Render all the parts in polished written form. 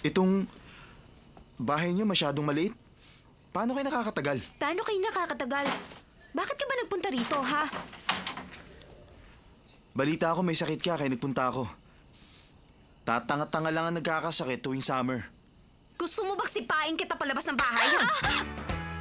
Itong bahay niyo masyadong maliit. Paano kayo nakakatagal? Paano kayo nakakatagal? Bakit ka ba nagpunta rito, ha? Balita ako may sakit ka kaya nagpunta ako. Tatanga-tanga lang ang nagkakasakit tuwing summer. Gusto mo bang sipain kita palabas ng bahay, ha?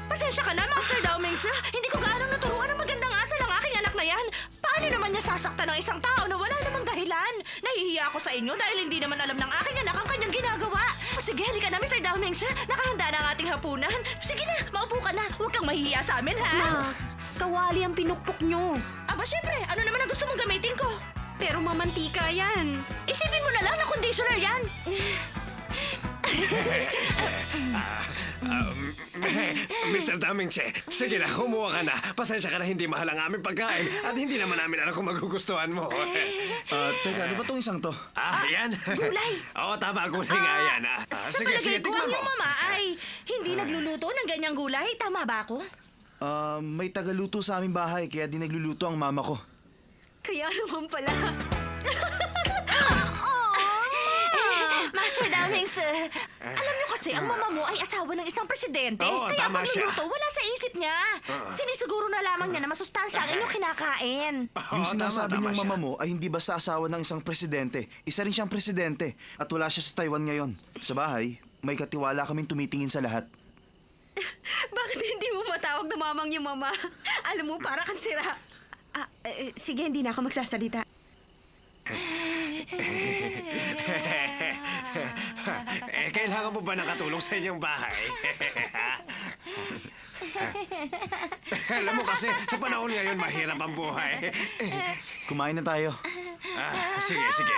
Pasensya ka na, Master Daomeng siya. Hindi ko gaano naturuan ng magandang asal ang aking anak na yan. Paano naman niya sasaktan ng isang tao na wala namang dahilan? Nahihiya ako sa inyo dahil hindi naman alam ng aking anak ang kanyang ginagawa. Sige, halika na, Mr. Daomeng siya. Nakahanda na ang ating hapunan. Sige na, maupo ka na. Huwag kang mahihiya sa amin, ha? Ma, kawali ang pinukpok nyo. Aba, syempre, ano naman ang gusto mong gamitin ko? Pero mamantika yan. Isipin mo na lang na conditioner yan. Mr. Damingche, sige na, kumuha ka na. Pasensya ka na hindi mahal ang aming pagkain at hindi naman namin alam kung magugustuhan mo. Teka, ano ba tong isang to? Yan. Gulay. Oo, tama, gulay nga yan. Sa Sige, sige, palagay ko, tignan ang mo. iyong mama ay hindi nagluluto ng ganyang gulay. Tama ba ako? May tagaluto sa aming bahay kaya di nagluluto ang mama ko. Kaya naman pala. Master Damings, alam niyo kasi, ang mama mo ay asawa ng isang presidente. Oo, Kaya tama siya. pagluluto, wala sa isip niya. Sinisiguro na lamang niya na masustansya ang inyong kinakain. Yung Oo, sinasabi tama ng siya. mama mo ay hindi basta asawa ng isang presidente. Isa rin siyang presidente at wala siya sa Taiwan ngayon. Sa bahay, may katiwala kaming tumitingin sa lahat. Bakit hindi mo matawag na mamang yung mama? Alam mo, para kang sira. Sige, hindi na ako magsasalita. Kailangan mo ba ng katulong sa inyong bahay? Alam mo kasi, sa panahon ngayon, mahirap ang buhay. Kumain na tayo. Sige, sige.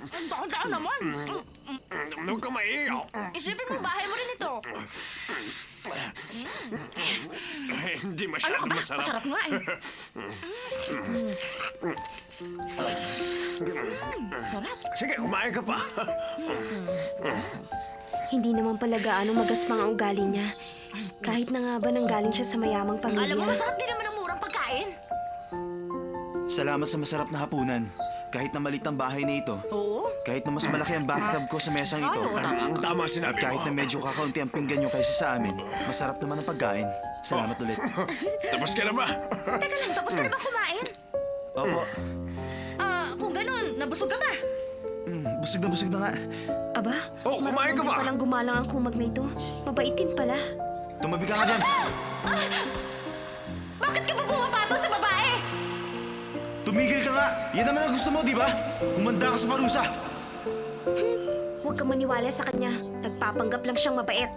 Ang taon naman. Huwag ka maiiyak. Isipin mo, bahay mo rin ito. Hindi Ano ka masyadong ba? masarap. Masarap nga eh. Sarap. Sige, kumain ka pa. Hindi naman pala gaano magaspang ang ugali niya. Kahit na nga ba nanggaling siya sa mayamang Alam mo, pamilya. masarap din naman ang murang pagkain. Salamat sa masarap na hapunan. Kahit na malit ang bahay na ito, Oo. kahit na mas malaki ang bathtub ko sa mesang ito, Tama at sinabi kahit na mo. medyo kakaunti ang pinggan nyo kaysa sa amin, masarap naman ang pagkain. Salamat ulit. Tapos ka na ba? Teka lang, tapos ka na ba kumain? Opo, Kung ganun, nabusog ka ba? busog na nga. Aba, Oh, kumain ka marunong ba? palang gumalang ang kumag na ito. Mabaitin pala. Tumabi ka nga dyan. Bakit ka ba bumapato sa babae? Tumigil ka nga. Yan naman ang gusto mo, di ba? Humanda ka sa parusa. Huwag kang maniwala sa kanya. Nagpapanggap lang siyang mabait.